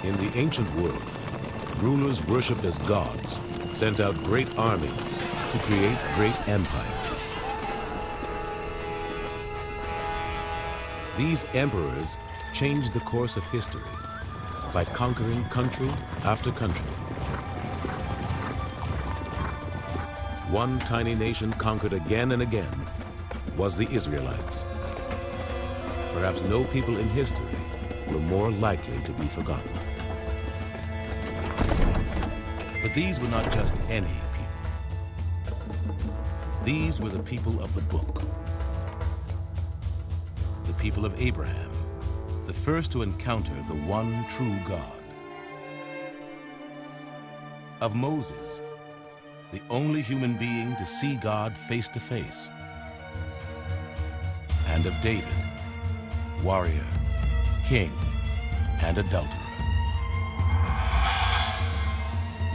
In the ancient world, rulers worshipped as gods sent out great armies to create great empires. These emperors changed the course of history by conquering country after country. One tiny nation conquered again and again was the Israelites. Perhaps no people in history were more likely to be forgotten. But these were not just any people. These were the people of the book. The people of Abraham, the first to encounter the one true God. Of Moses, the only human being to see God face to face. And of David, warrior, king, and adulterer.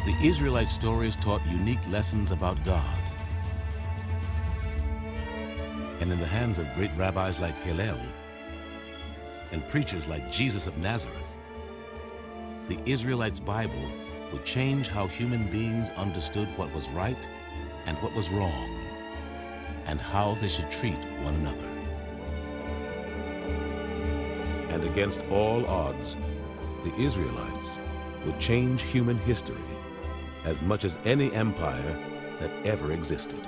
The Israelite stories taught unique lessons about God. And in the hands of great rabbis like Hillel and preachers like Jesus of Nazareth, the Israelites' Bible would change how human beings understood what was right and what was wrong, and how they should treat one another. And against all odds, the Israelites would change human history as much as any empire that ever existed.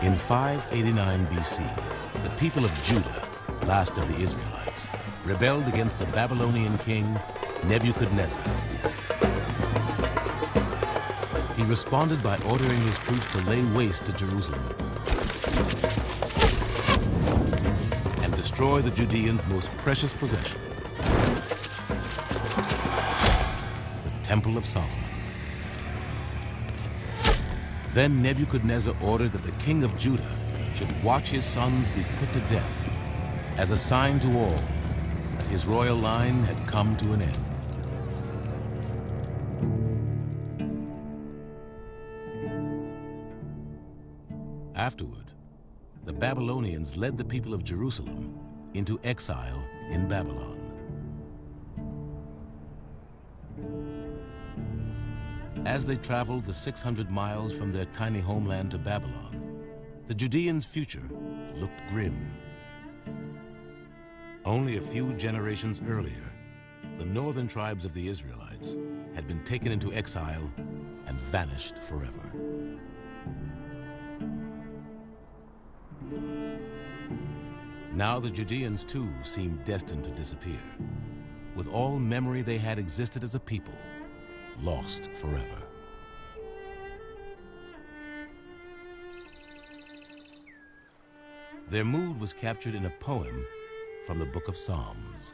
In 589 BC, the people of Judah, last of the Israelites, rebelled against the Babylonian king Nebuchadnezzar. He responded by ordering his troops to lay waste to Jerusalem and destroy the Judeans' most precious possession, the Temple of Solomon. Then Nebuchadnezzar ordered that the king of Judah should watch his sons be put to death as a sign to all that his royal line had come to an end. Afterward, the Babylonians led the people of Jerusalem into exile in Babylon. As they traveled the 600 miles from their tiny homeland to Babylon, the Judeans' future looked grim. Only a few generations earlier, the northern tribes of the Israelites had been taken into exile and vanished forever. Now the Judeans too seemed destined to disappear, with all memory they had existed as a people lost forever. Their mood was captured in a poem from the Book of Psalms.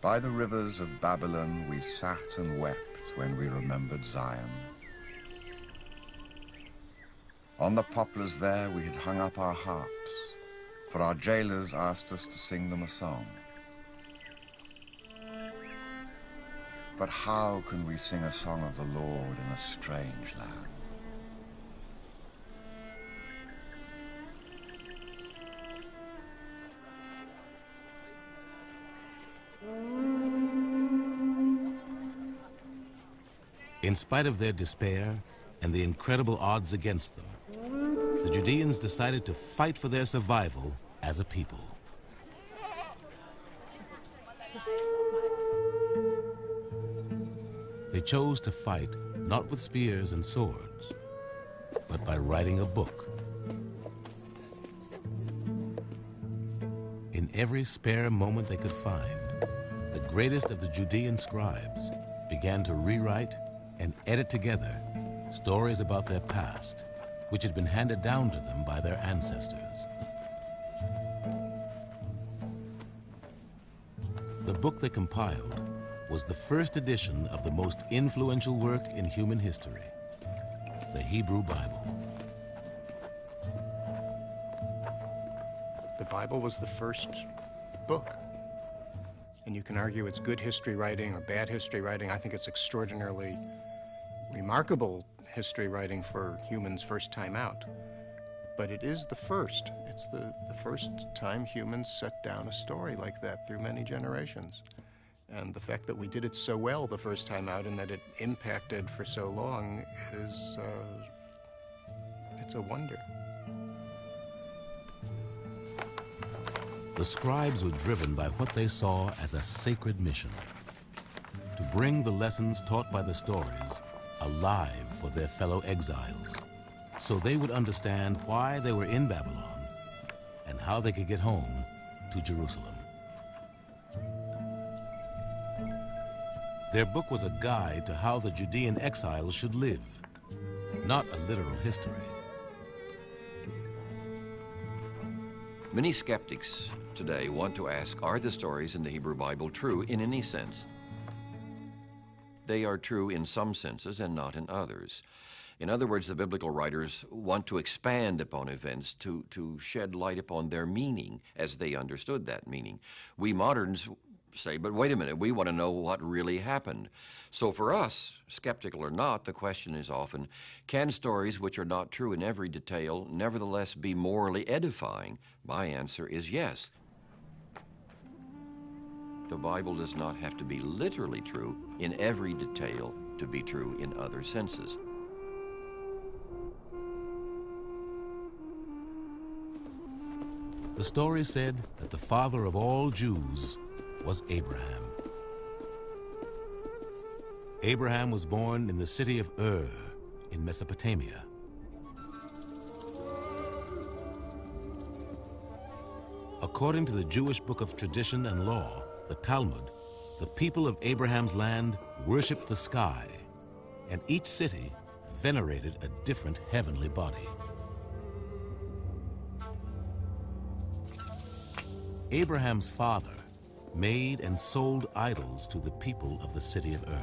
By the rivers of Babylon we sat and wept when we remembered Zion. On the poplars there we had hung up our harps, for our jailers asked us to sing them a song. But how can we sing a song of the Lord in a strange land? In spite of their despair and the incredible odds against them, the Judeans decided to fight for their survival as a people. They chose to fight not with spears and swords, but by writing a book. In every spare moment they could find, the greatest of the Judean scribes began to rewrite and edit together stories about their past, which had been handed down to them by their ancestors. The book they compiled was the first edition of the most influential work in human history, the Hebrew Bible. The Bible was the first book. And you can argue it's good history writing or bad history writing. I think it's extraordinarily remarkable history writing for humans' first time out. But it is the first. It's the first time humans set down a story like that through many generations. And the fact that we did it so well the first time out and that it impacted for so long is, it's a wonder. The scribes were driven by what they saw as a sacred mission, to bring the lessons taught by the stories alive for their fellow exiles, so they would understand why they were in Babylon and how they could get home to Jerusalem. Their book was a guide to how the Judean exiles should live, not a literal history. Many skeptics today want to ask, are the stories in the Hebrew Bible true in any sense? They are true in some senses and not in others. In other words, the biblical writers want to expand upon events to shed light upon their meaning as they understood that meaning. We moderns say, but wait a minute, we want to know what really happened. So for us, skeptical or not, the question is often, can stories which are not true in every detail nevertheless be morally edifying? My answer is yes. The Bible does not have to be literally true in every detail to be true in other senses. The story said that the father of all Jews was Abraham. Abraham was born in the city of Ur in Mesopotamia. According to the Jewish book of tradition and law, the Talmud, the people of Abraham's land worshiped the sky, and each city venerated a different heavenly body. Abraham's father made and sold idols to the people of the city of Ur.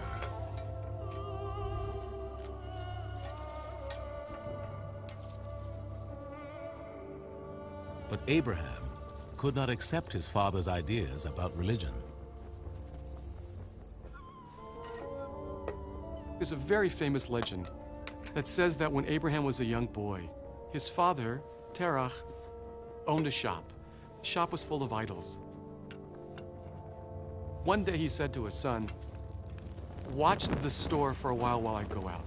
But Abraham could not accept his father's ideas about religion. There's a very famous legend that says that when Abraham was a young boy, his father, Terach, owned a shop. The shop was full of idols. One day he said to his son, "Watch the store for a while I go out."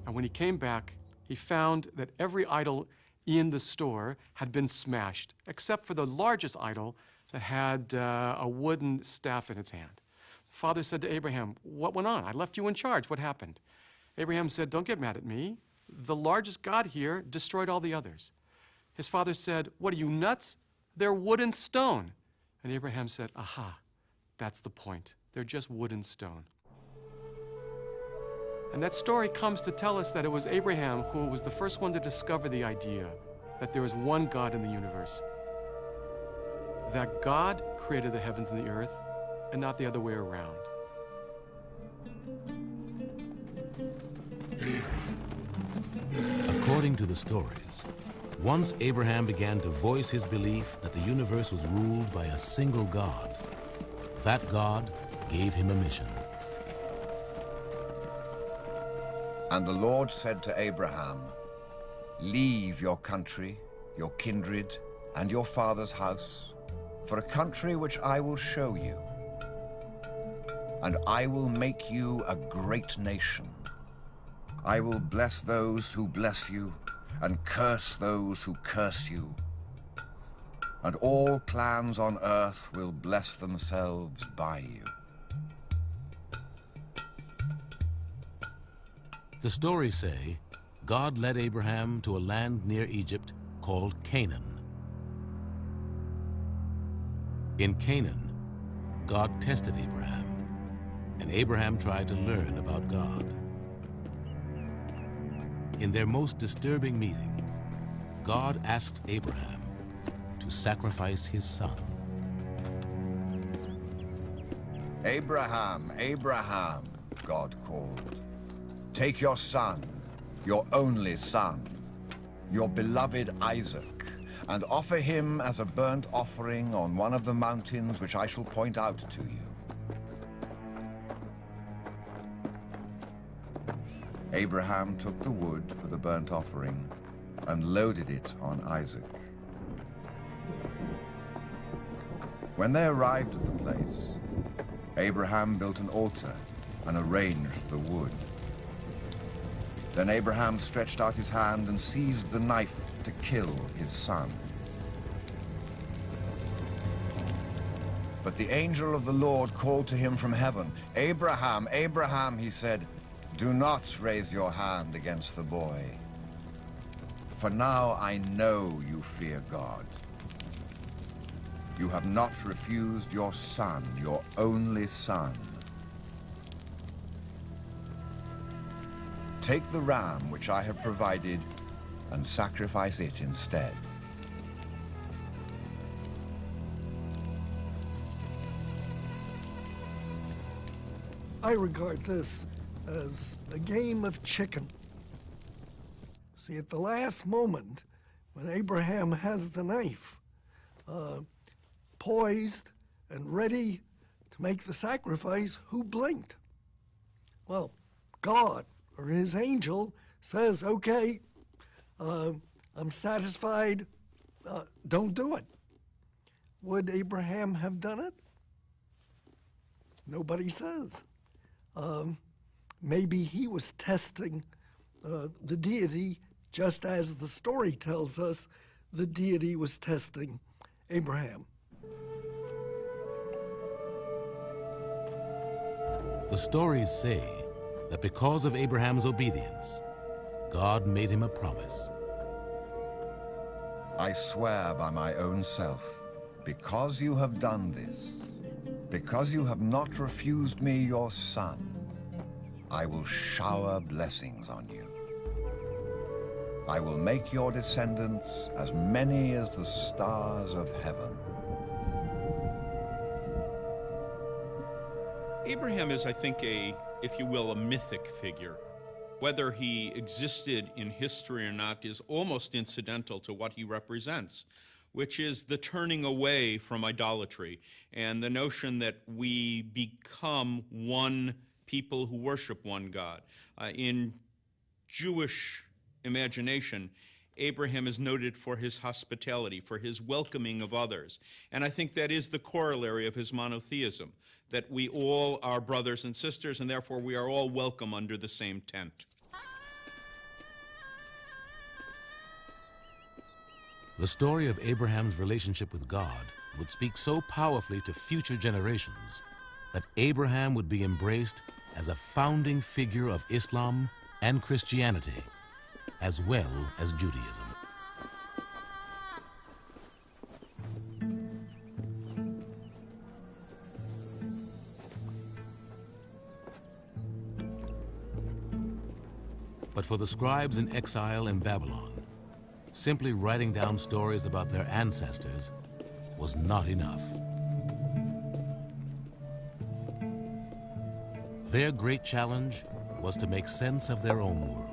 And when he came back, he found that every idol in the store had been smashed, except for the largest idol that had a wooden staff in its hand. The father said to Abraham, "What went on? I left you in charge. What happened?" Abraham said, "Don't get mad at me. The largest god here destroyed all the others." His father said, "What are you, nuts? They're wood and stone." And Abraham said, "Aha, that's the point. They're just wood and stone." And that story comes to tell us that it was Abraham who was the first one to discover the idea that there is one God in the universe. That God created the heavens and the earth, and not the other way around. According to the stories, once Abraham began to voice his belief that the universe was ruled by a single God, that God gave him a mission. And the Lord said to Abraham, "Leave your country, your kindred, and your father's house, for a country which I will show you. And I will make you a great nation. I will bless those who bless you, and curse those who curse you. And all clans on earth will bless themselves by you." The stories say God led Abraham to a land near Egypt called Canaan. In Canaan, God tested Abraham, and Abraham tried to learn about God. In their most disturbing meeting, God asked Abraham to sacrifice his son. Abraham, Abraham, God called. Take your son, your only son, your beloved Isaac, and offer him as a burnt offering on one of the mountains which I shall point out to you. Abraham took the wood for the burnt offering and loaded it on Isaac. When they arrived at the place, Abraham built an altar and arranged the wood. Then Abraham stretched out his hand and seized the knife to kill his son. But the angel of the Lord called to him from heaven, "Abraham, Abraham," he said, "do not raise your hand against the boy. For now I know you fear God. You have not refused your son, your only son. Take the ram which I have provided and sacrifice it instead." I regard this as a game of chicken. See, at the last moment, when Abraham has the knife, poised and ready to make the sacrifice, who blinked? Well, God, or his angel, says, "Okay, I'm satisfied, don't do it." Would Abraham have done it? Nobody says. Maybe he was testing the deity, just as the story tells us the deity was testing Abraham. The stories say that because of Abraham's obedience, God made him a promise. "I swear by my own self, because you have done this, because you have not refused me your son, I will shower blessings on you. I will make your descendants as many as the stars of heaven." Abraham is, I think, if you will, a mythic figure. Whether he existed in history or not is almost incidental to what he represents, which is the turning away from idolatry and the notion that we become one people who worship one God. In Jewish imagination, Abraham is noted for his hospitality, for his welcoming of others. And I think that is the corollary of his monotheism, that we all are brothers and sisters, and therefore we are all welcome under the same tent. The story of Abraham's relationship with God would speak so powerfully to future generations that Abraham would be embraced as a founding figure of Islam and Christianity, as well as Judaism. But for the scribes in exile in Babylon, simply writing down stories about their ancestors was not enough. Their great challenge was to make sense of their own world.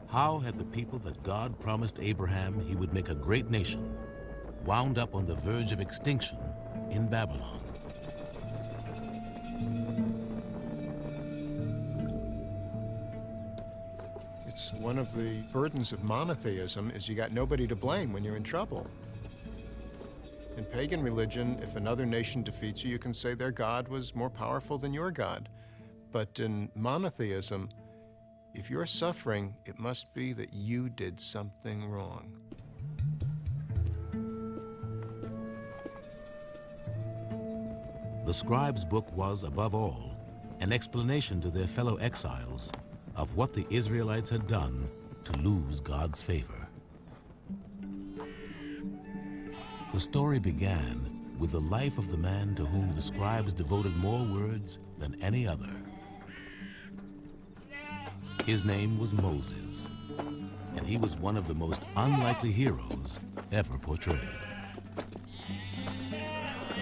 How had the people that God promised Abraham he would make a great nation wound up on the verge of extinction in Babylon? It's one of the burdens of monotheism is you got nobody to blame when you're in trouble. In pagan religion, if another nation defeats you, you can say their God was more powerful than your God. But in monotheism, if you're suffering, it must be that you did something wrong. The scribes' book was, above all, an explanation to their fellow exiles of what the Israelites had done to lose God's favor. The story began with the life of the man to whom the scribes devoted more words than any other. His name was Moses, and he was one of the most unlikely heroes ever portrayed.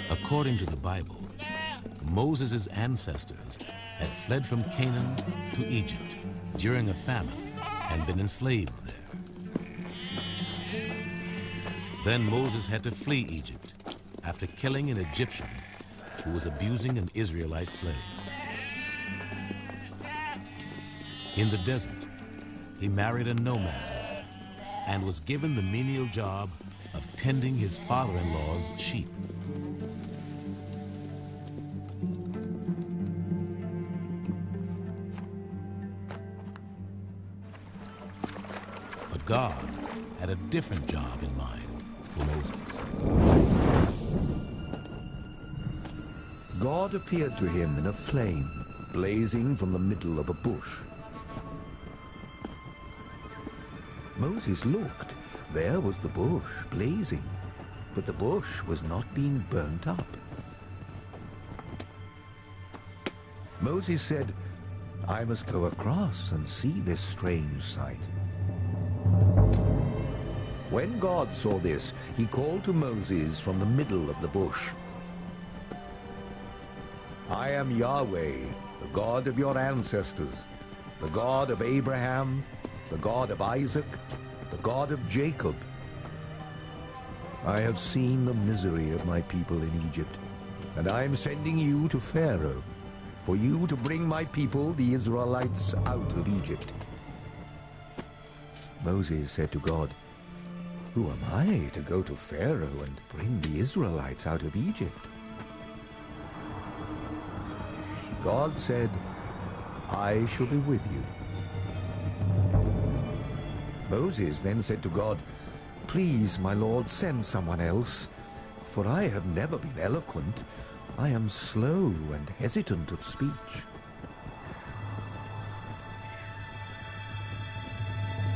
According to the Bible, Moses' ancestors had fled from Canaan to Egypt during a famine and been enslaved there. Then Moses had to flee Egypt after killing an Egyptian who was abusing an Israelite slave. In the desert, he married a nomad and was given the menial job of tending his father-in-law's sheep. But God had a different job in mind for Moses. God appeared to him in a flame, blazing from the middle of a bush. Moses looked. There was the bush, blazing, but the bush was not being burnt up. Moses said, "I must go across and see this strange sight." When God saw this, he called to Moses from the middle of the bush. "I am Yahweh, the God of your ancestors, the God of Abraham, the God of Isaac, the God of Jacob. I have seen the misery of my people in Egypt, and I am sending you to Pharaoh, for you to bring my people, the Israelites, out of Egypt." Moses said to God, "Who am I to go to Pharaoh and bring the Israelites out of Egypt?" God said, "I shall be with you." Moses then said to God, "Please, my Lord, send someone else, for I have never been eloquent. I am slow and hesitant of speech."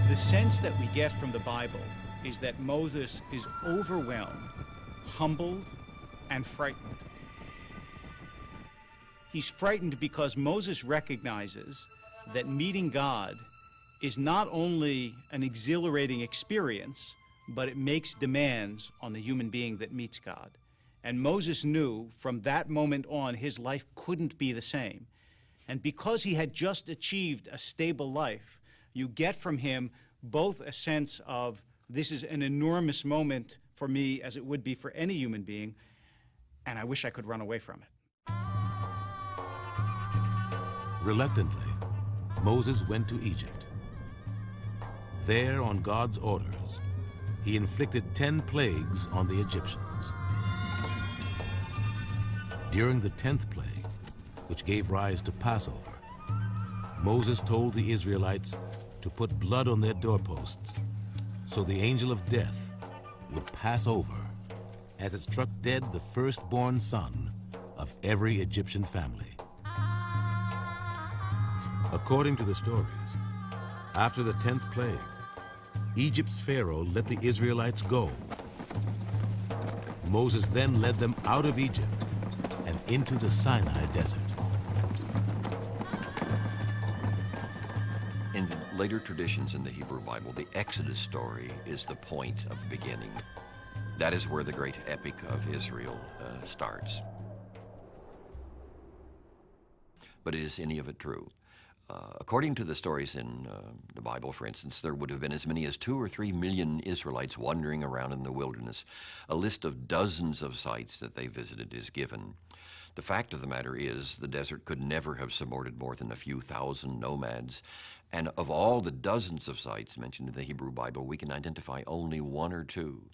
The sense that we get from the Bible is that Moses is overwhelmed, humbled, and frightened. He's frightened because Moses recognizes that meeting God is not only an exhilarating experience, but it makes demands on the human being that meets God. And Moses knew from that moment on his life couldn't be the same. And because he had just achieved a stable life, you get from him both a sense of this is an enormous moment for me as it would be for any human being, and I wish I could run away from it. Reluctantly, Moses went to Egypt. There, on God's orders, he inflicted 10 plagues on the Egyptians. During the 10th plague, which gave rise to Passover, Moses told the Israelites to put blood on their doorposts so the angel of death would pass over as it struck dead the firstborn son of every Egyptian family. According to the stories, after the 10th plague, Egypt's Pharaoh let the Israelites go. Moses then led them out of Egypt and into the Sinai desert. In later traditions in the Hebrew Bible, the Exodus story is the point of beginning. That is where the great epic of Israel starts. But is any of it true? According to the stories in the Bible, for instance, there would have been as many as 2 or 3 million Israelites wandering around in the wilderness. A list of dozens of sites that they visited is given. The fact of the matter is the desert could never have supported more than a few thousand nomads. And of all the dozens of sites mentioned in the Hebrew Bible, we can identify only 1 or 2.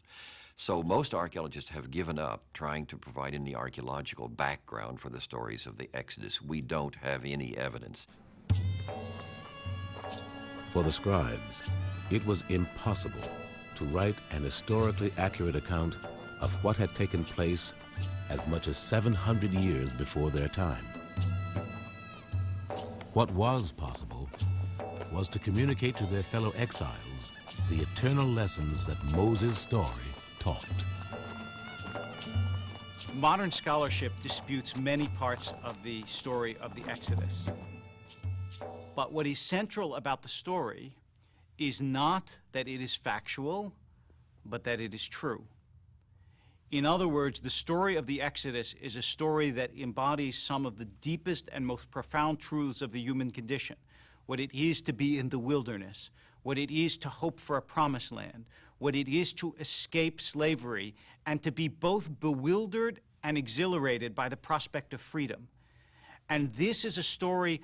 So most archaeologists have given up trying to provide any archaeological background for the stories of the Exodus. We don't have any evidence. For the scribes, it was impossible to write an historically accurate account of what had taken place as much as 700 years before their time. What was possible was to communicate to their fellow exiles the eternal lessons that Moses' story taught. Modern scholarship disputes many parts of the story of the Exodus. But what is central about the story is not that it is factual, but that it is true. In other words, the story of the Exodus is a story that embodies some of the deepest and most profound truths of the human condition. What it is to be in the wilderness, what it is to hope for a promised land, what it is to escape slavery, and to be both bewildered and exhilarated by the prospect of freedom. And this is a story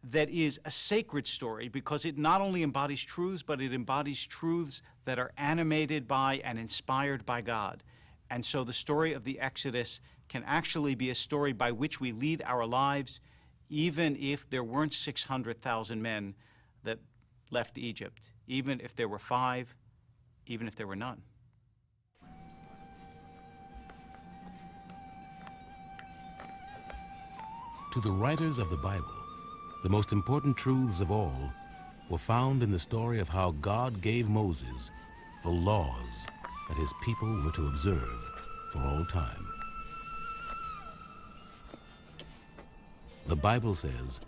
that is a sacred story because it not only embodies truths, but it embodies truths that are animated by and inspired by God. And so the story of the Exodus can actually be a story by which we lead our lives, even if there weren't 600,000 men that left Egypt, even if there were 5, even if there were none. To the writers of the Bible, the most important truths of all were found in the story of how God gave Moses the laws that his people were to observe for all time. The Bible says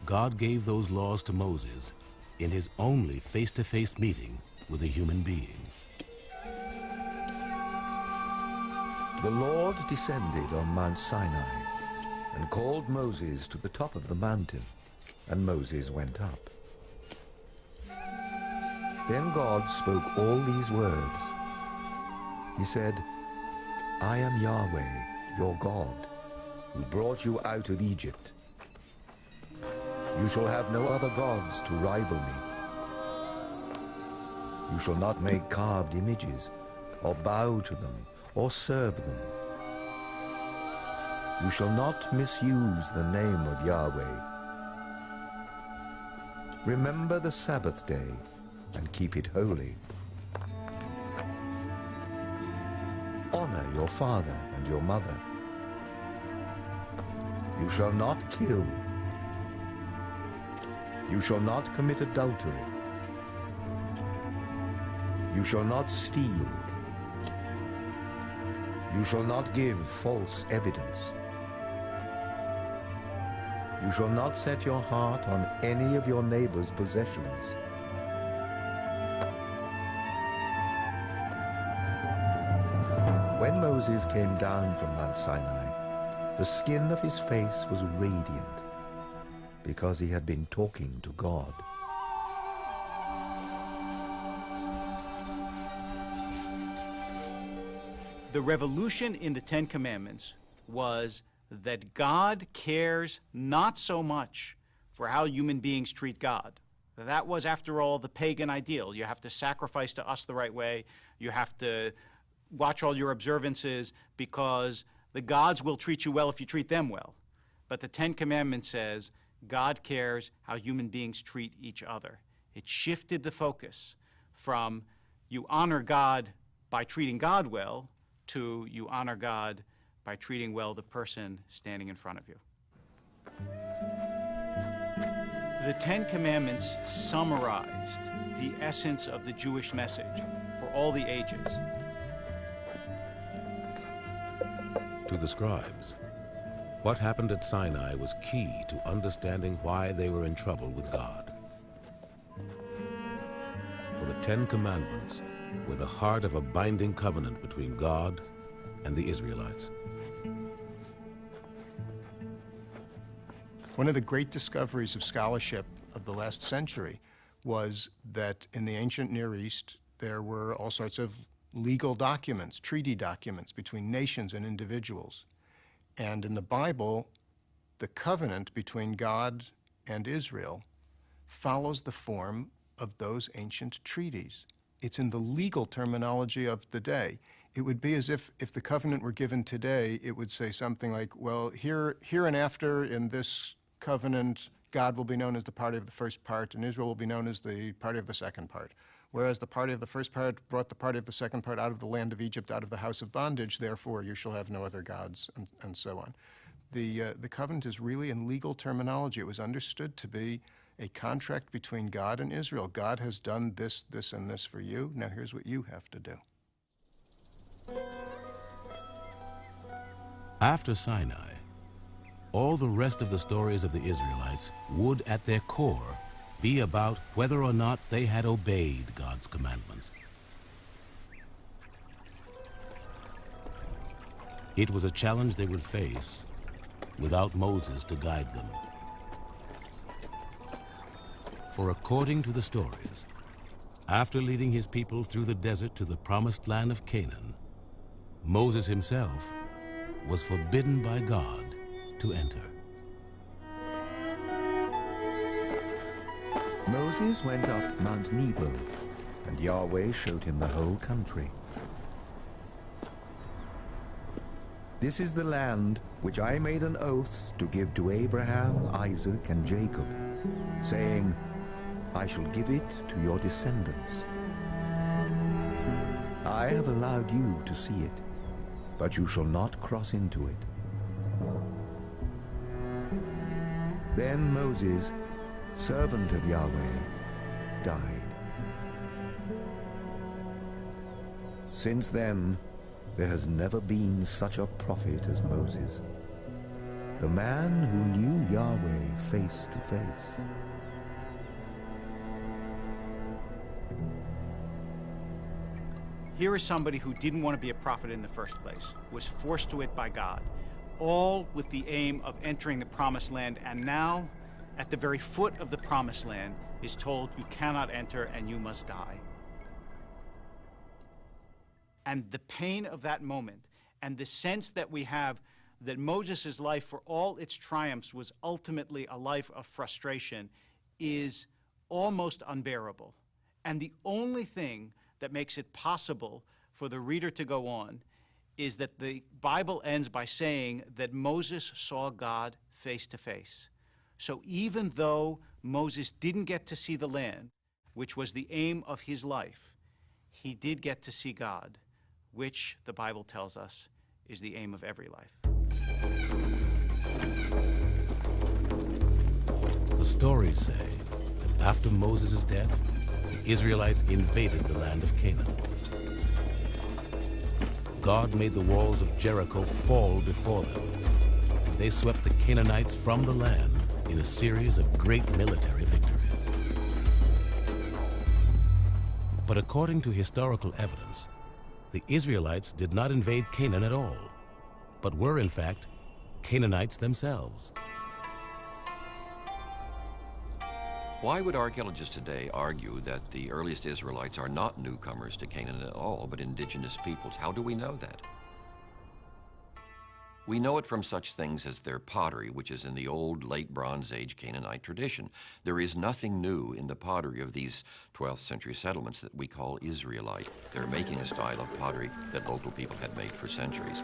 God gave those laws to Moses in his only face-to-face meeting with a human being. The Lord descended on Mount Sinai and called Moses to the top of the mountain, and Moses went up. Then God spoke all these words. He said, I am Yahweh, your God, who brought you out of Egypt. You shall have no other gods to rival me. You shall not make carved images, or bow to them, or serve them. You shall not misuse the name of Yahweh. Remember the Sabbath day and keep it holy. Honor your father and your mother. You shall not kill. You shall not commit adultery. You shall not steal. You shall not give false evidence. You shall not set your heart on any of your neighbor's possessions. When Moses came down from Mount Sinai, the skin of his face was radiant because he had been talking to God. The revolution in the Ten Commandments was that God cares not so much for how human beings treat God. That was, after all, the pagan ideal. You have to sacrifice to us the right way. You have to watch all your observances because the gods will treat you well if you treat them well. But the Ten Commandments says God cares how human beings treat each other. It shifted the focus from you honor God by treating God well to you honor God by treating well the person standing in front of you. The Ten Commandments summarized the essence of the Jewish message for all the ages. To the scribes, what happened at Sinai was key to understanding why they were in trouble with God. For the Ten Commandments were the heart of a binding covenant between God and the Israelites. One of the great discoveries of scholarship of the last century was that in the ancient Near East, there were all sorts of legal documents, treaty documents between nations and individuals. And in the Bible, the covenant between God and Israel follows the form of those ancient treaties. It's in the legal terminology of the day. It would be as if the covenant were given today, it would say something like, well, hereinafter in this covenant, God will be known as the party of the first part, and Israel will be known as the party of the second part. Whereas the party of the first part brought the party of the second part out of the land of Egypt, out of the house of bondage, therefore you shall have no other gods, and so on. The covenant is really in legal terminology. It was understood to be a contract between God and Israel. God has done this, this, and this for you. Now here's what you have to do. After Sinai, all the rest of the stories of the Israelites would, at their core, be about whether or not they had obeyed God's commandments. It was a challenge they would face without Moses to guide them. For according to the stories, after leading his people through the desert to the promised land of Canaan, Moses himself was forbidden by God to enter. Moses went up Mount Nebo, and Yahweh showed him the whole country. This is the land which I made an oath to give to Abraham, Isaac, and Jacob, saying, I shall give it to your descendants. I have allowed you to see it, but you shall not cross into it. Then Moses, servant of Yahweh, died. Since then, there has never been such a prophet as Moses, the man who knew Yahweh face to face. Here is somebody who didn't want to be a prophet in the first place, was forced to it by God, all with the aim of entering the promised land, and now, at the very foot of the promised land, is told you cannot enter and you must die. And the pain of that moment, and the sense that we have that Moses' life, for all its triumphs, was ultimately a life of frustration, is almost unbearable. And the only thing that makes it possible for the reader to go on is that the Bible ends by saying that Moses saw God face to face. So even though Moses didn't get to see the land, which was the aim of his life, he did get to see God, which the Bible tells us is the aim of every life. The stories say that after Moses' death, the Israelites invaded the land of Canaan. God made the walls of Jericho fall before them, and they swept the Canaanites from the land in a series of great military victories. But according to historical evidence, the Israelites did not invade Canaan at all, but were in fact Canaanites themselves. Why would archaeologists today argue that the earliest Israelites are not newcomers to Canaan at all, but indigenous peoples? How do we know that? We know it from such things as their pottery, which is in the old late Bronze Age Canaanite tradition. There is nothing new in the pottery of these 12th century settlements that we call Israelite. They're making a style of pottery that local people had made for centuries.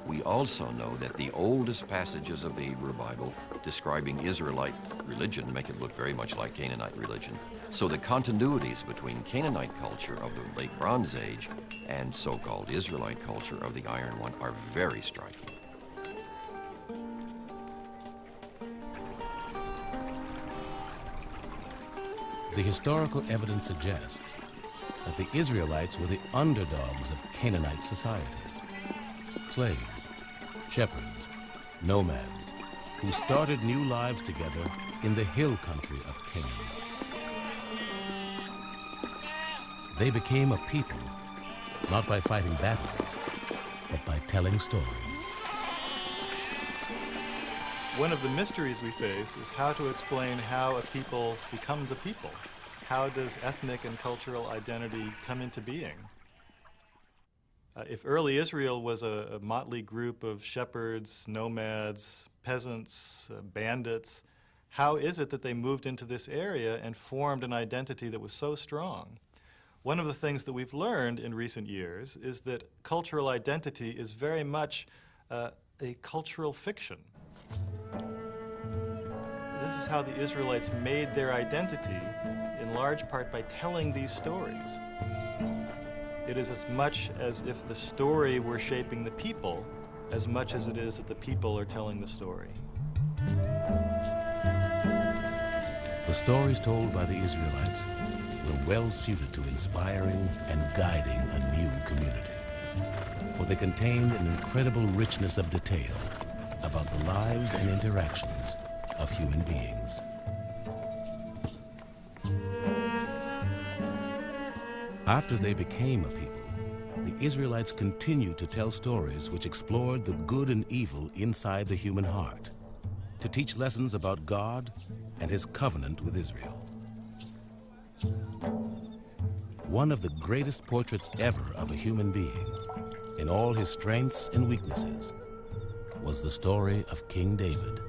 We also know that the oldest passages of the Hebrew Bible describing Israelite religion make it look very much like Canaanite religion. So the continuities between Canaanite culture of the late Bronze Age and so-called Israelite culture of the Iron One are very striking. The historical evidence suggests that the Israelites were the underdogs of Canaanite society. Slaves, shepherds, nomads, who started new lives together in the hill country of Canaan. They became a people, not by fighting battles, but by telling stories. One of the mysteries we face is how to explain how a people becomes a people. How does ethnic and cultural identity come into being? If early Israel was a motley group of shepherds, nomads, peasants, bandits, how is it that they moved into this area and formed an identity that was so strong? One of the things that we've learned in recent years is that cultural identity is very much a cultural fiction. This is how the Israelites made their identity, in large part by telling these stories. It is as much as if the story were shaping the people, as much as it is that the people are telling the story. The stories told by the Israelites were well suited to inspiring and guiding a new community, for they contained an incredible richness of detail about the lives and interactions of human beings. After they became a people, the Israelites continued to tell stories which explored the good and evil inside the human heart, to teach lessons about God and his covenant with Israel. One of the greatest portraits ever of a human being, in all his strengths and weaknesses, was the story of King David.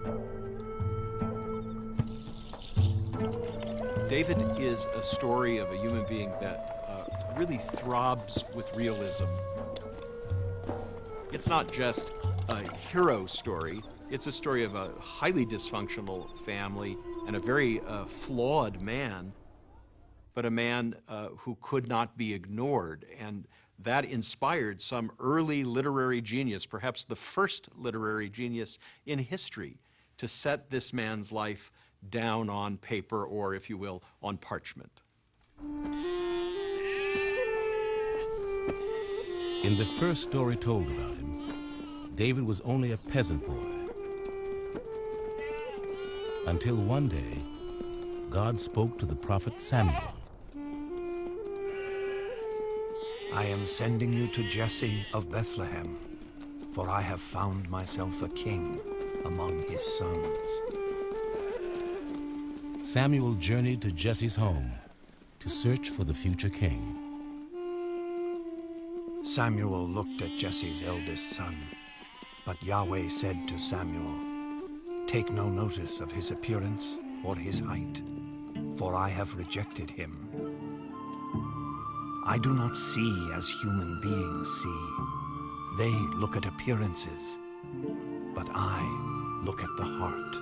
David is a story of a human being that really throbs with realism. It's not just a hero story, it's a story of a highly dysfunctional family and a very flawed man, but a man who could not be ignored. And that inspired some early literary genius, perhaps the first literary genius in history, to set this man's life down on paper, or, if you will, on parchment. In the first story told about him, David was only a peasant boy. Until one day, God spoke to the prophet Samuel. I am sending you to Jesse of Bethlehem, for I have found myself a king among his sons. Samuel journeyed to Jesse's home to search for the future king. Samuel looked at Jesse's eldest son, but Yahweh said to Samuel, "Take no notice of his appearance or his height, for I have rejected him. I do not see as human beings see. They look at appearances, but I look at the heart."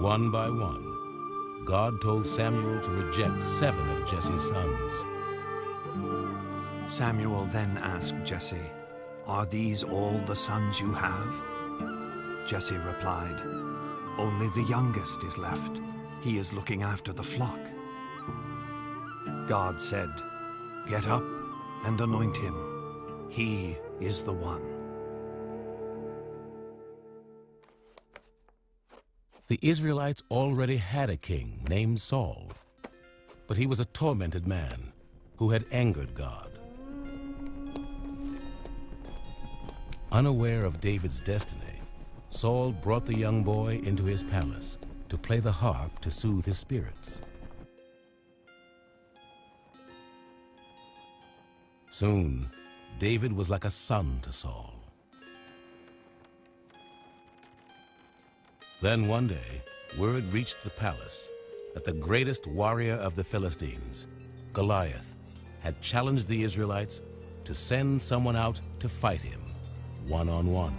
One by one, God told Samuel to reject 7 of Jesse's sons. Samuel then asked Jesse, "Are these all the sons you have?" Jesse replied, "Only the youngest is left. He is looking after the flock." God said, "Get up and anoint him. He is the one." The Israelites already had a king named Saul, but he was a tormented man who had angered God. Unaware of David's destiny, Saul brought the young boy into his palace to play the harp to soothe his spirits. Soon, David was like a son to Saul. Then one day, word reached the palace that the greatest warrior of the Philistines, Goliath, had challenged the Israelites to send someone out to fight him, one-on-one.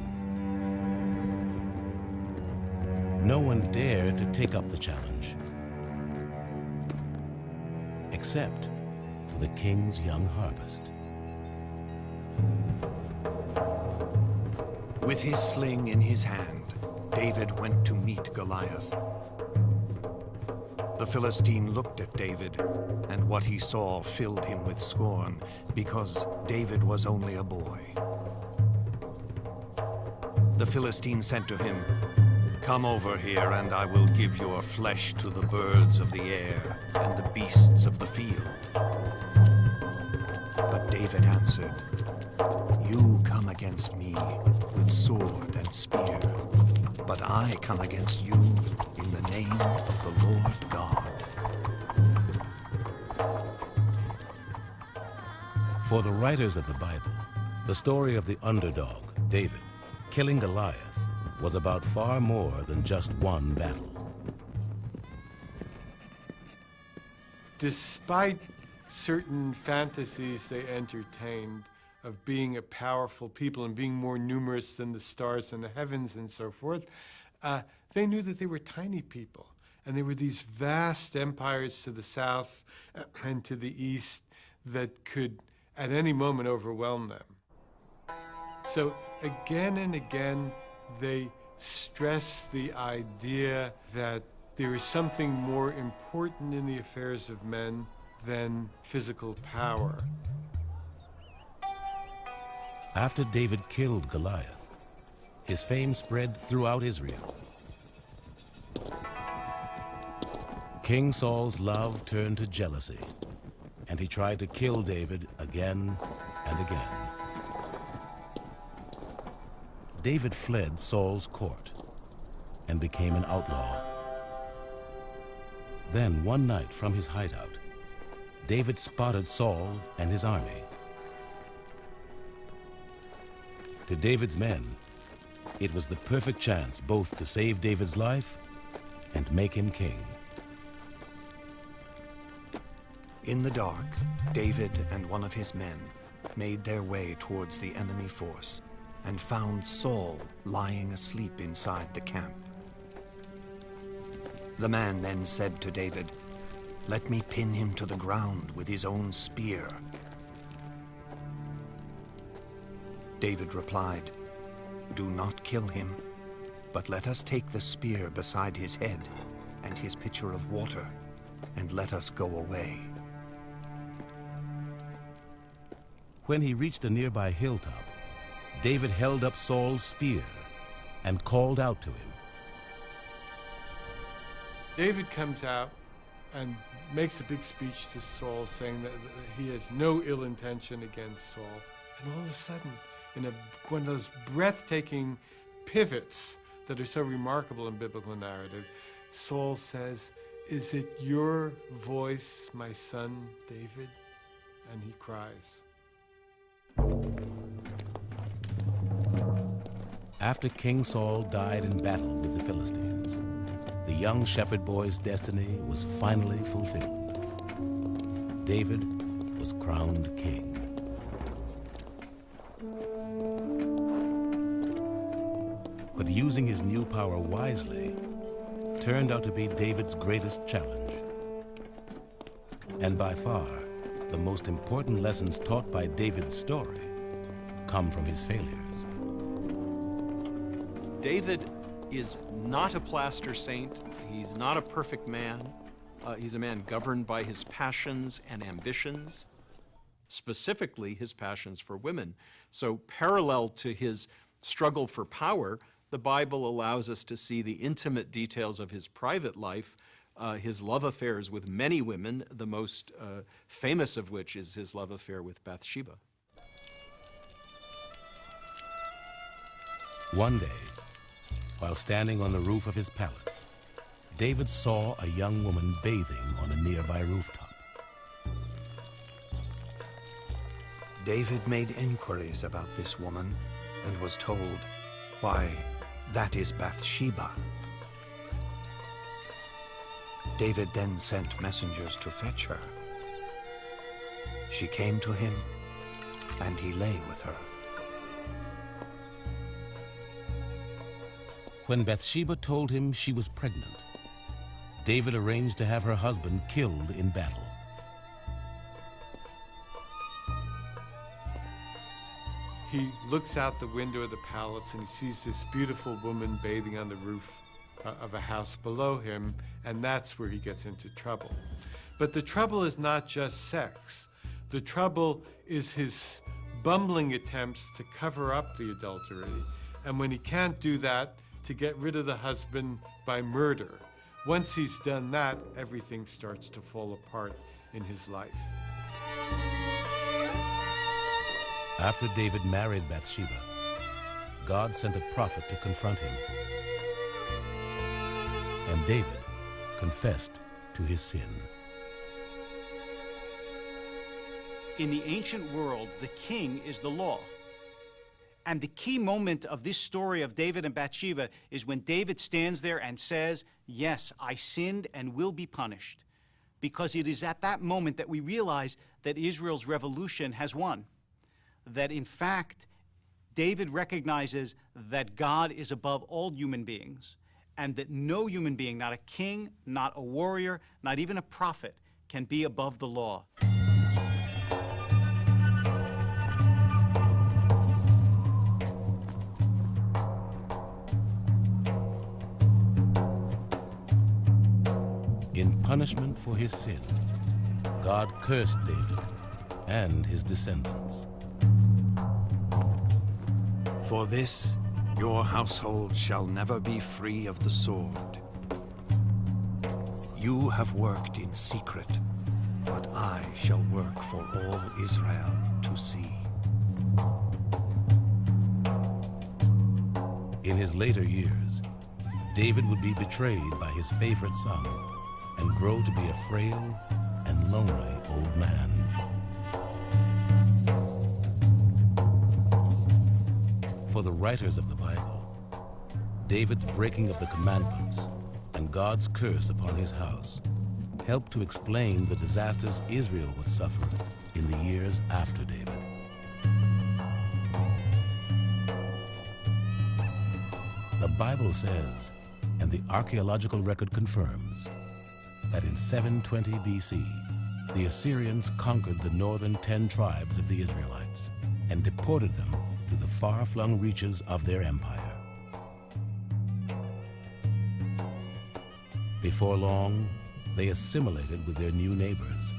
No one dared to take up the challenge, except for the king's young harvest. With his sling in his hand, David went to meet Goliath. The Philistine looked at David, and what he saw filled him with scorn, because David was only a boy. The Philistine said to him, "Come over here, and I will give your flesh to the birds of the air and the beasts of the field." But David answered, "You come against me with sword and spear, but I come against you in the name of the Lord God." For the writers of the Bible, the story of the underdog, David, killing Goliath was about far more than just one battle. Despite certain fantasies they entertained of being a powerful people and being more numerous than the stars in the heavens and so forth, they knew that they were tiny people. And there were these vast empires to the south and to the east that could at any moment overwhelm them. So again and again, they stress the idea that there is something more important in the affairs of men than physical power. After David killed Goliath, his fame spread throughout Israel. King Saul's love turned to jealousy. and he tried to kill David again and again. David fled Saul's court and became an outlaw. Then one night from his hideout, David spotted Saul and his army. To David's men, it was the perfect chance both to save David's life and make him king. In the dark, David and one of his men made their way towards the enemy force and found Saul lying asleep inside the camp. The man then said to David, "Let me pin him to the ground with his own spear." David replied, "Do not kill him, but let us take the spear beside his head and his pitcher of water, and let us go away." When he reached a nearby hilltop, David held up Saul's spear and called out to him. David comes out and makes a big speech to Saul, saying that he has no ill intention against Saul. And all of a sudden, in one of those breathtaking pivots that are so remarkable in biblical narrative, Saul says, "Is it your voice, my son David?" And he cries. After King Saul died in battle with the Philistines, the young shepherd boy's destiny was finally fulfilled. David was crowned king. But using his new power wisely turned out to be David's greatest challenge. And by far, the most important lessons taught by David's story come from his failures. David is not a plaster saint. He's not a perfect man. He's a man governed by his passions and ambitions, specifically his passions for women. So parallel to his struggle for power, the Bible allows us to see the intimate details of his private life, his love affairs with many women, the most famous of which is his love affair with Bathsheba. One day, while standing on the roof of his palace, David saw a young woman bathing on a nearby rooftop. David made inquiries about this woman and was told, "Why, that is Bathsheba." David then sent messengers to fetch her. She came to him, and he lay with her. When Bathsheba told him she was pregnant, David arranged to have her husband killed in battle. He looks out the window of the palace and he sees this beautiful woman bathing on the roof of a house below him, and that's where he gets into trouble. But the trouble is not just sex. The trouble is his bumbling attempts to cover up the adultery, and when he can't do that, to get rid of the husband by murder. Once he's done that, everything starts to fall apart in his life. After David married Bathsheba, God sent a prophet to confront him. And David confessed to his sin. In the ancient world, the king is the law. And the key moment of this story of David and Bathsheba is when David stands there and says, "Yes, I sinned and will be punished." Because it is at that moment that we realize that Israel's revolution has won. That in fact, David recognizes that God is above all human beings, and that no human being, not a king, not a warrior, not even a prophet, can be above the law. In punishment for his sin, God cursed David and his descendants. "For this, your household shall never be free of the sword. You have worked in secret, but I shall work for all Israel to see. In his later years, David would be betrayed by his favorite son and grow to be a frail and lonely old man. For the writers of the Bible, David's breaking of the commandments and God's curse upon his house helped to explain the disasters Israel would suffer in the years after David. The Bible says, and the archaeological record confirms, that in 720 BC, the Assyrians conquered the northern 10 tribes of the Israelites and deported them to the far-flung reaches of their empire. Before long, they assimilated with their new neighbors,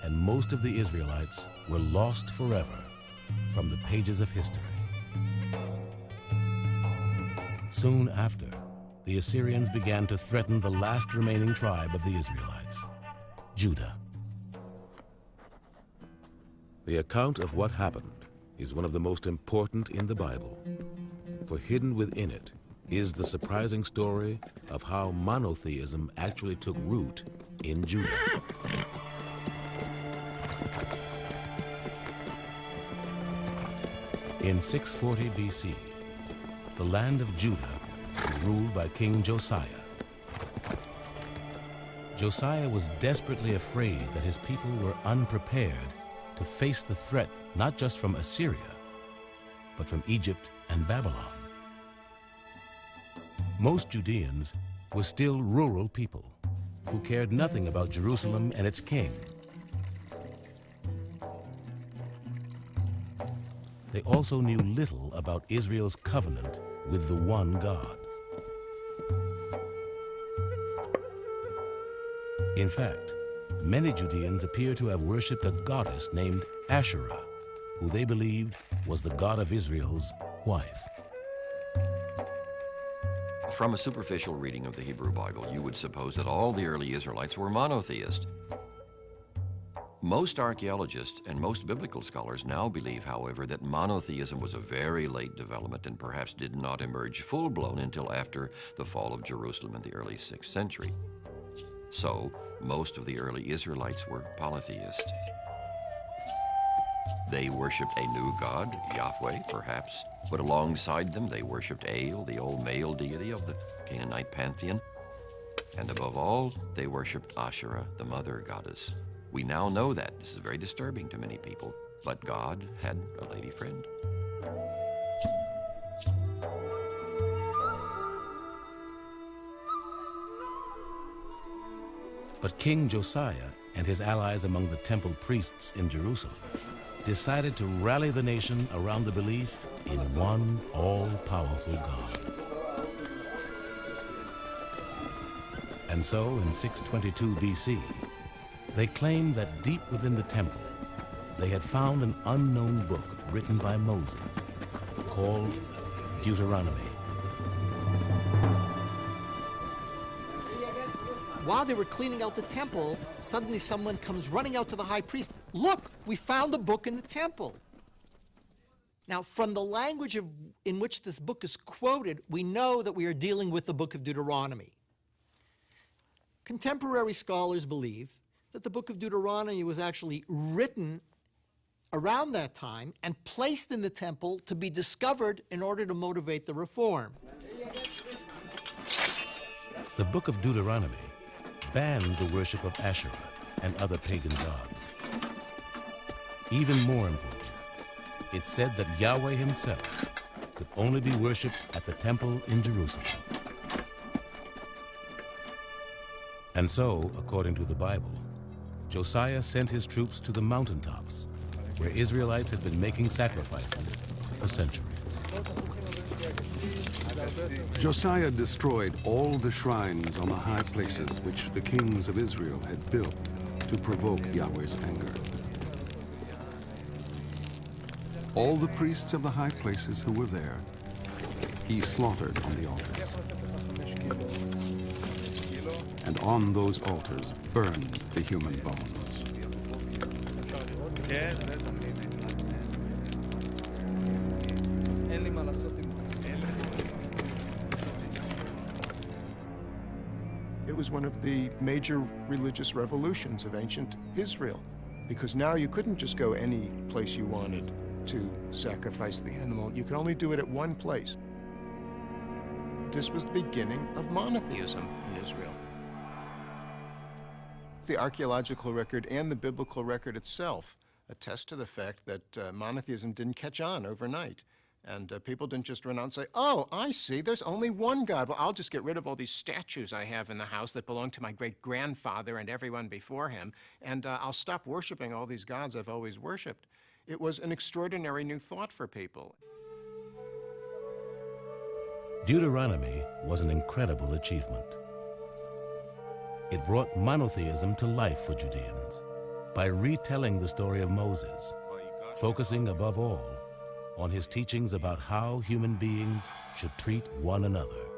and most of the Israelites were lost forever from the pages of history. Soon after, the Assyrians began to threaten the last remaining tribe of the Israelites, Judah. The account of what happened is one of the most important in the Bible, for hidden within it is the surprising story of how monotheism actually took root in Judah. In 640 BC, the land of Judah was ruled by King Josiah. Josiah was desperately afraid that his people were unprepared to face the threat not just from Assyria, but from Egypt and Babylon. Most Judeans were still rural people who cared nothing about Jerusalem and its king. They also knew little about Israel's covenant with the one God. In fact, many Judeans appear to have worshipped a goddess named Asherah, who they believed was the God of Israel's wife. From a superficial reading of the Hebrew Bible, you would suppose that all the early Israelites were monotheist. Most archaeologists and most biblical scholars now believe, however, that monotheism was a very late development and perhaps did not emerge full-blown until after the fall of Jerusalem in the early 6th century. So, most of the early Israelites were polytheist. They worshipped a new god, Yahweh, perhaps, but alongside them they worshipped El, the old male deity of the Canaanite pantheon. And above all, they worshipped Asherah, the mother goddess. We now know that. This is very disturbing to many people, but God had a lady friend. But King Josiah and his allies among the temple priests in Jerusalem decided to rally the nation around the belief in one all-powerful God. And so, in 622 BC, they claimed that deep within the temple, they had found an unknown book written by Moses called Deuteronomy. While they were cleaning out the temple, suddenly someone comes running out to the high priest. Look, we found a book in the temple. Now, from the language in which this book is quoted, we know that we are dealing with the book of Deuteronomy. Contemporary scholars believe that the book of Deuteronomy was actually written around that time and placed in the temple to be discovered in order to motivate the reform. The book of Deuteronomy banned the worship of Asherah and other pagan gods. Even more important, it said that Yahweh himself could only be worshipped at the temple in Jerusalem. And so, according to the Bible, Josiah sent his troops to the mountaintops, where Israelites had been making sacrifices for centuries. Josiah destroyed all the shrines on the high places which the kings of Israel had built to provoke Yahweh's anger. All the priests of the high places who were there, he slaughtered on the altars. And on those altars burned the human bones. It was one of the major religious revolutions of ancient Israel, because now you couldn't just go any place you wanted to sacrifice the animal. You could only do it at one place. This was the beginning of monotheism in Israel. The archaeological record and the biblical record itself attest to the fact that monotheism didn't catch on overnight. And people didn't just run out and say, oh, I see, there's only one God. Well, I'll just get rid of all these statues I have in the house that belong to my great-grandfather and everyone before him, and I'll stop worshiping all these gods I've always worshipped. It was an extraordinary new thought for people. Deuteronomy was an incredible achievement. It brought monotheism to life for Judeans by retelling the story of Moses, focusing above all on his teachings about how human beings should treat one another.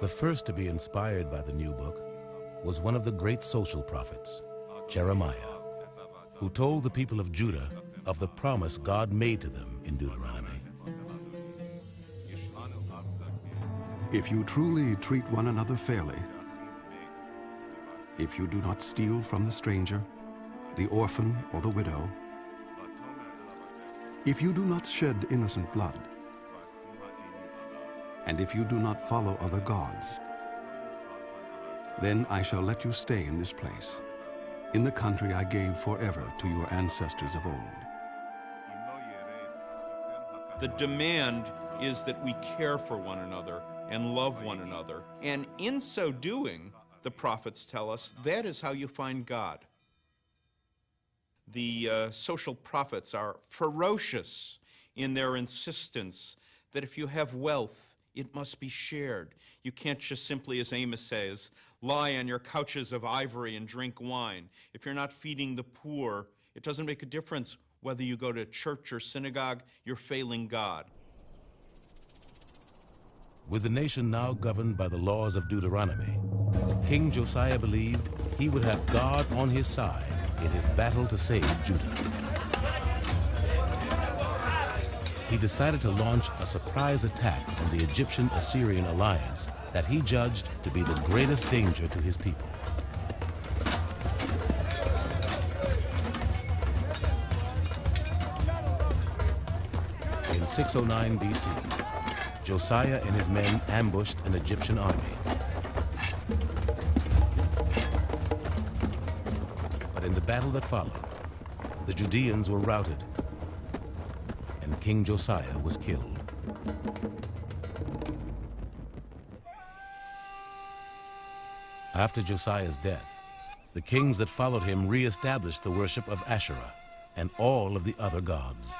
The first to be inspired by the new book was one of the great social prophets, Jeremiah, who told the people of Judah of the promise God made to them in Deuteronomy. If you truly treat one another fairly, if you do not steal from the stranger, the orphan or the widow, if you do not shed innocent blood, and if you do not follow other gods, then I shall let you stay in this place, in the country I gave forever to your ancestors of old. The demand is that we care for one another and love one another. And in so doing, the prophets tell us, that is how you find God. The social prophets are ferocious in their insistence that if you have wealth, it must be shared. You can't just simply, as Amos says, lie on your couches of ivory and drink wine. If you're not feeding the poor, it doesn't make a difference whether you go to church or synagogue, you're failing God. With the nation now governed by the laws of Deuteronomy, King Josiah believed he would have God on his side in his battle to save Judah. He decided to launch a surprise attack on the Egyptian-Assyrian alliance that he judged to be the greatest danger to his people. In 609 BC, Josiah and his men ambushed an Egyptian army. But in the battle that followed, the Judeans were routed, and King Josiah was killed. After Josiah's death, the kings that followed him re-established the worship of Asherah and all of the other gods.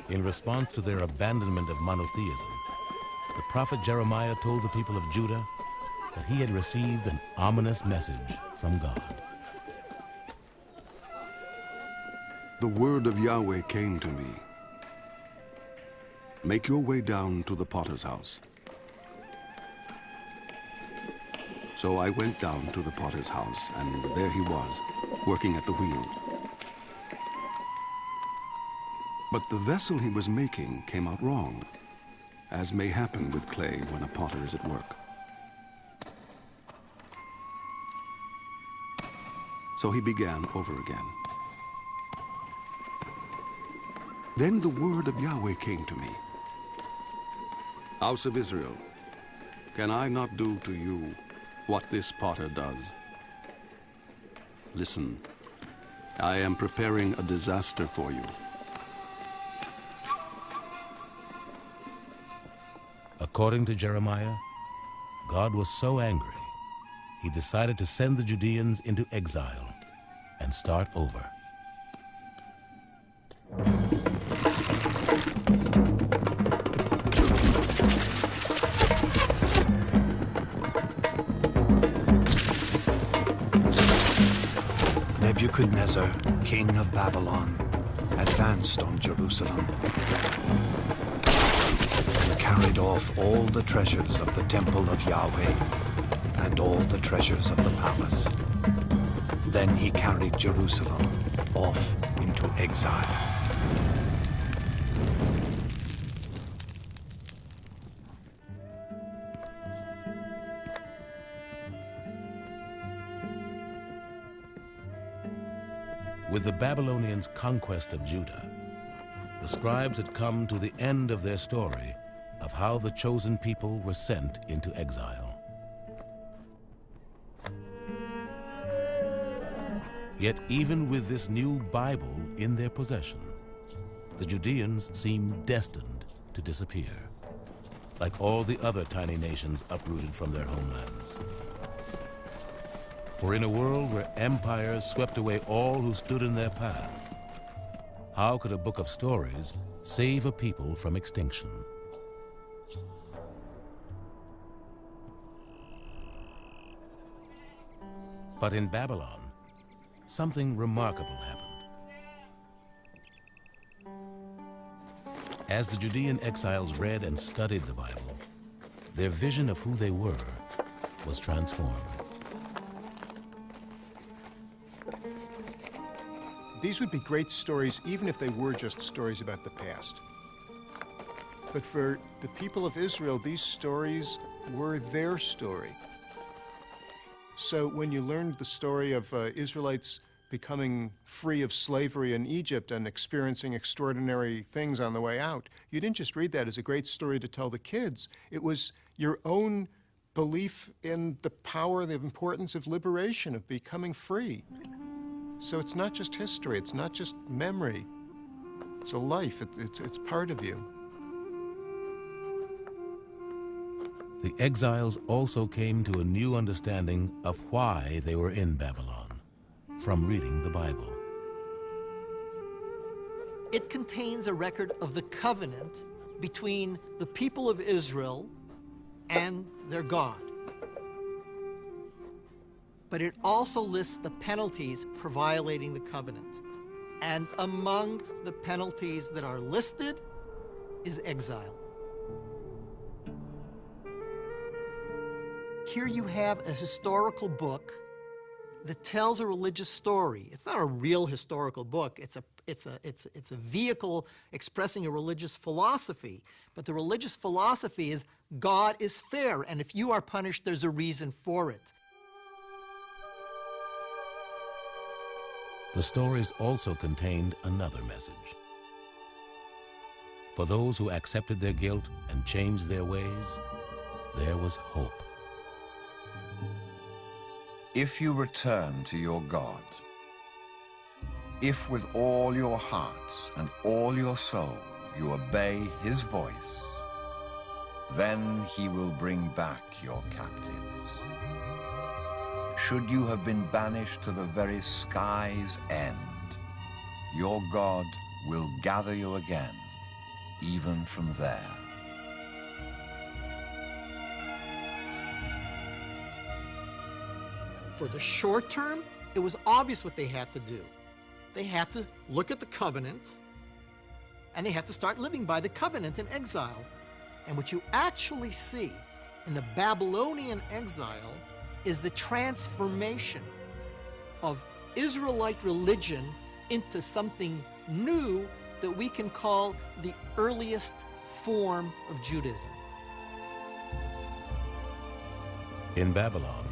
In response to their abandonment of monotheism, the prophet Jeremiah told the people of Judah that he had received an ominous message from God. The word of Yahweh came to me. Make your way down to the potter's house. So I went down to the potter's house, and there he was, working at the wheel. But the vessel he was making came out wrong, as may happen with clay when a potter is at work. So he began over again. Then the word of Yahweh came to me. House of Israel, can I not do to you what this potter does? Listen, I am preparing a disaster for you. According to Jeremiah, God was so angry, he decided to send the Judeans into exile and start over. Nebuchadnezzar, king of Babylon, advanced on Jerusalem and carried off all the treasures of the temple of Yahweh and all the treasures of the palace. Then he carried Jerusalem off into exile. With the Babylonians' conquest of Judah, the scribes had come to the end of their story of how the chosen people were sent into exile. Yet even with this new Bible in their possession, the Judeans seemed destined to disappear, like all the other tiny nations uprooted from their homelands. For in a world where empires swept away all who stood in their path, how could a book of stories save a people from extinction? But in Babylon, something remarkable happened. As the Judean exiles read and studied the Bible, their vision of who they were was transformed. These would be great stories even if they were just stories about the past. But for the people of Israel, these stories were their story. So when you learned the story of Israelites becoming free of slavery in Egypt and experiencing extraordinary things on the way out, you didn't just read that as a great story to tell the kids. It was your own belief in the power, the importance of liberation, of becoming free. So it's not just history, it's not just memory. It's a life, it's part of you. The exiles also came to a new understanding of why they were in Babylon, from reading the Bible. It contains a record of the covenant between the people of Israel and their God. But it also lists the penalties for violating the covenant. And among the penalties that are listed is exile. Here you have a historical book that tells a religious story. It's not a real historical book. It's a vehicle expressing a religious philosophy. But the religious philosophy is God is fair, and if you are punished, there's a reason for it. The stories also contained another message. For those who accepted their guilt and changed their ways, there was hope. If you return to your God, if with all your heart and all your soul you obey his voice, then he will bring back your captives. Should you have been banished to the very sky's end, your God will gather you again, even from there. For the short term, it was obvious what they had to do. They had to look at the covenant, and they had to start living by the covenant in exile. And what you actually see in the Babylonian exile is the transformation of Israelite religion into something new that we can call the earliest form of Judaism. In Babylon,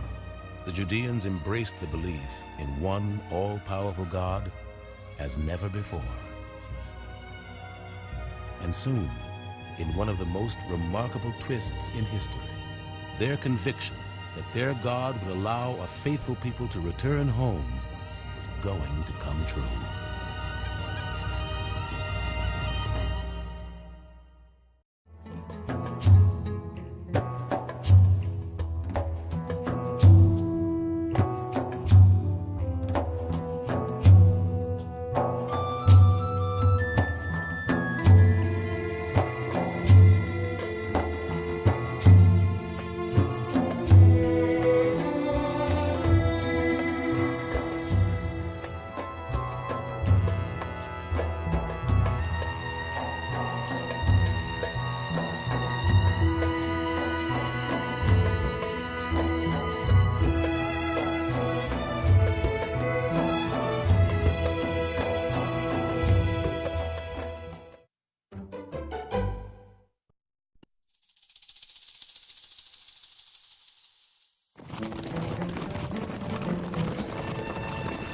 the Judeans embraced the belief in one all-powerful God as never before. And soon, in one of the most remarkable twists in history, their conviction that their God would allow a faithful people to return home was going to come true.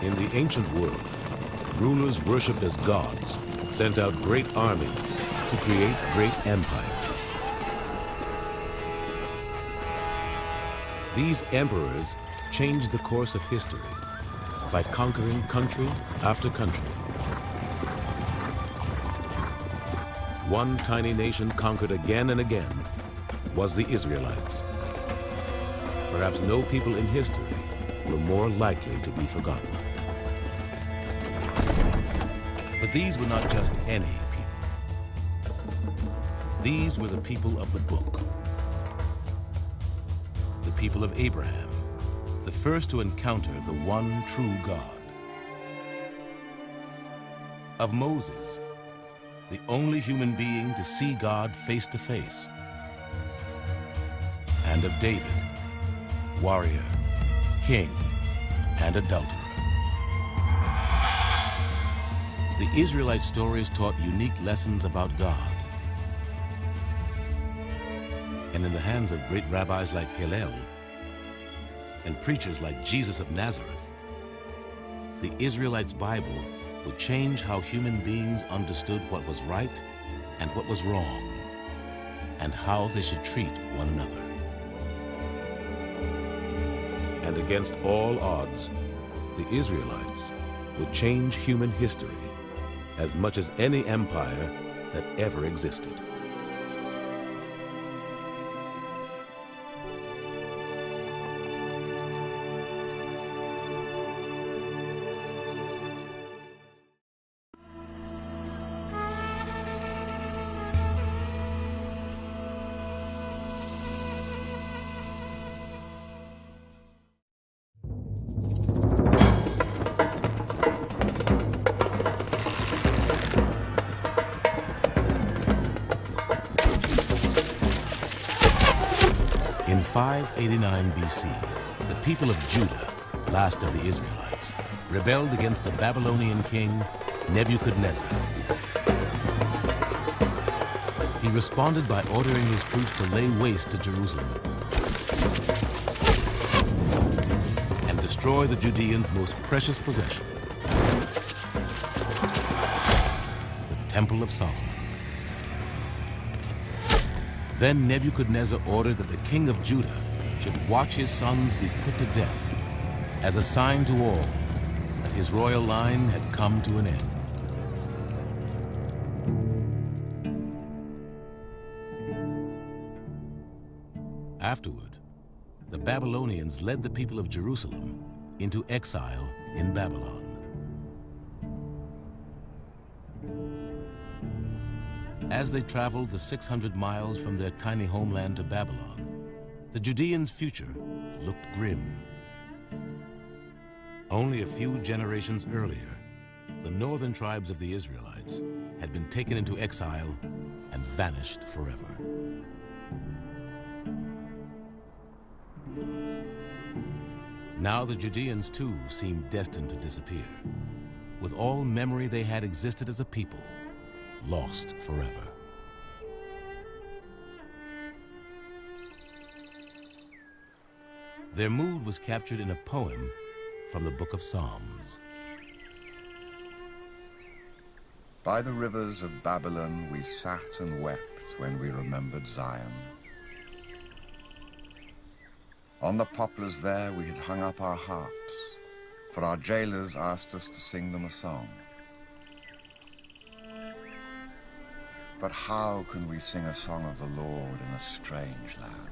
In the ancient world, rulers worshipped as gods sent out great armies to create great empires. These emperors changed the course of history by conquering country after country. One tiny nation conquered again and again was the Israelites. Perhaps no people in history were more likely to be forgotten. But these were not just any people. These were the people of the book. The people of Abraham, the first to encounter the one true God. Of Moses, the only human being to see God face to face. And of David, warrior, king, and adulterer. The Israelite stories taught unique lessons about God. And in the hands of great rabbis like Hillel and preachers like Jesus of Nazareth, the Israelites' Bible would change how human beings understood what was right and what was wrong, and how they should treat one another. And against all odds, the Israelites would change human history as much as any empire that ever existed. In 589 BC, the people of Judah, last of the Israelites, rebelled against the Babylonian king Nebuchadnezzar. He responded by ordering his troops to lay waste to Jerusalem and destroy the Judeans' most precious possession, the Temple of Solomon. Then Nebuchadnezzar ordered that the king of Judah should watch his sons be put to death as a sign to all that his royal line had come to an end. Afterward, the Babylonians led the people of Jerusalem into exile in Babylon. As they traveled the 600 miles from their tiny homeland to Babylon, the Judeans' future looked grim. Only a few generations earlier, the northern tribes of the Israelites had been taken into exile and vanished forever. Now the Judeans too seemed destined to disappear, with all memory they had existed as a people lost forever. Their mood was captured in a poem from the Book of Psalms. By the rivers of Babylon we sat and wept when we remembered Zion. On the poplars there we had hung up our harps, for our jailers asked us to sing them a song. But how can we sing a song of the Lord in a strange land?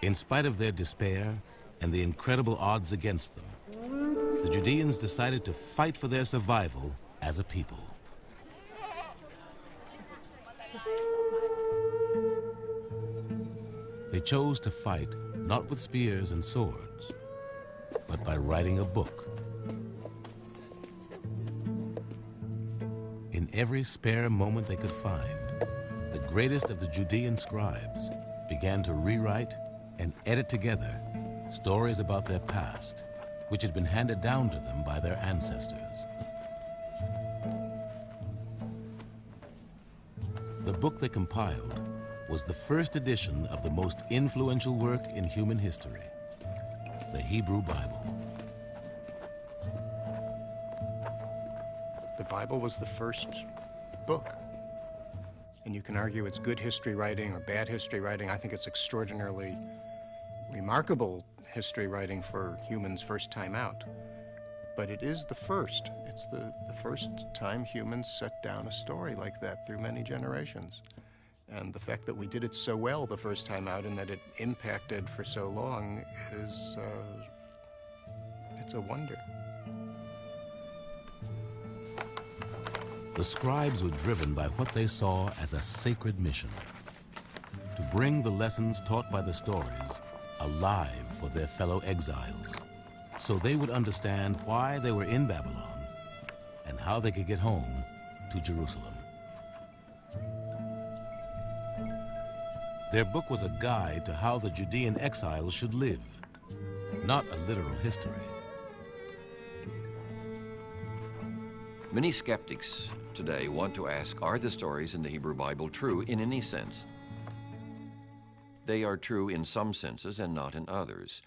In spite of their despair and the incredible odds against them, the Judeans decided to fight for their survival as a people. They chose to fight not with spears and swords, but by writing a book. In every spare moment they could find, the greatest of the Judean scribes began to rewrite and edit together stories about their past, which had been handed down to them by their ancestors. the book they compiled was the first edition of the most influential work in human history, the Hebrew Bible. The Bible was the first book. And you can argue it's good history writing or bad history writing. I think it's extraordinarily remarkable history writing for humans first time out. But it is the first. It's the first time humans set down a story like that through many generations. And the fact that we did it so well the first time out and that it impacted for so long is, it's a wonder. The scribes were driven by what they saw as a sacred mission, to bring the lessons taught by the stories alive for their fellow exiles, so they would understand why they were in Babylon and how they could get home to Jerusalem. Their book was a guide to how the Judean exiles should live, not a literal history. Many skeptics today want to ask, are the stories in the Hebrew Bible true in any sense? They are true in some senses and not in others.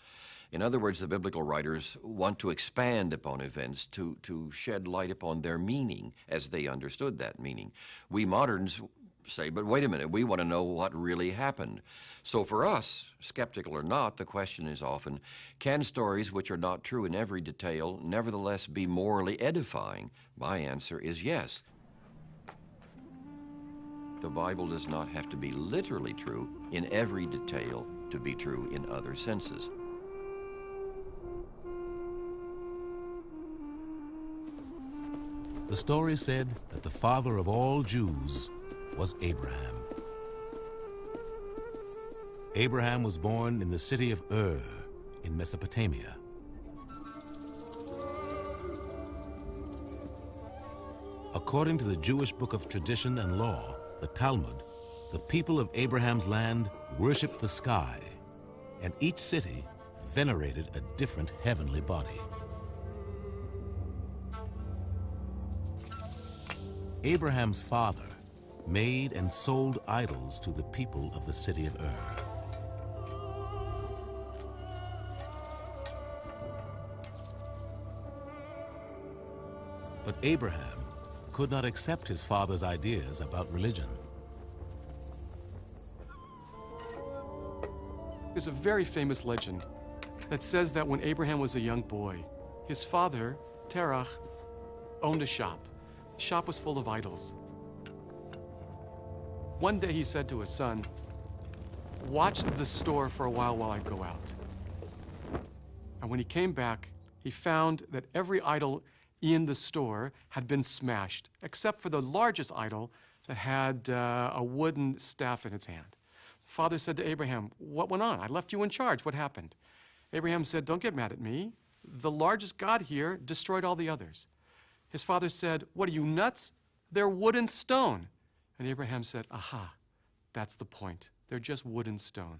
In other words, the biblical writers want to expand upon events to shed light upon their meaning as they understood that meaning. We moderns say, but wait a minute, we want to know what really happened. So for us, skeptical or not, the question is often, can stories which are not true in every detail nevertheless be morally edifying? My answer is yes. The Bible does not have to be literally true in every detail to be true in other senses. The story said that the father of all Jews was Abraham. Abraham was born in the city of Ur in Mesopotamia. According to the Jewish book of tradition and law, the Talmud, the people of Abraham's land worshiped the sky, and each city venerated a different heavenly body. Abraham's father made and sold idols to the people of the city of Ur. But Abraham could not accept his father's ideas about religion. There's a very famous legend that says that when Abraham was a young boy, his father, Terach, owned a shop. The shop was full of idols. One day he said to his son, "Watch the store for a while I go out." And when he came back, he found that every idol in the store had been smashed, except for the largest idol that had a wooden staff in its hand. The father said to Abraham, "What went on? I left you in charge. What happened?" Abraham said, "Don't get mad at me. The largest god here destroyed all the others." His father said, "What are you, nuts? They're wood and stone." And Abraham said, "Aha, that's the point. They're just wood and stone."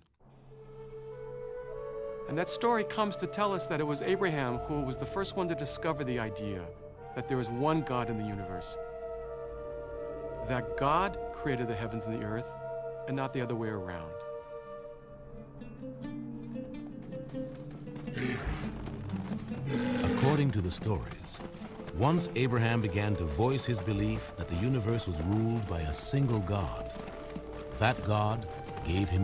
And that story comes to tell us that it was Abraham who was the first one to discover the idea that there is one God in the universe. That God created the heavens and the earth, and not the other way around. According to the stories, once Abraham began to voice his belief that the universe was ruled by a single God, that God gave him a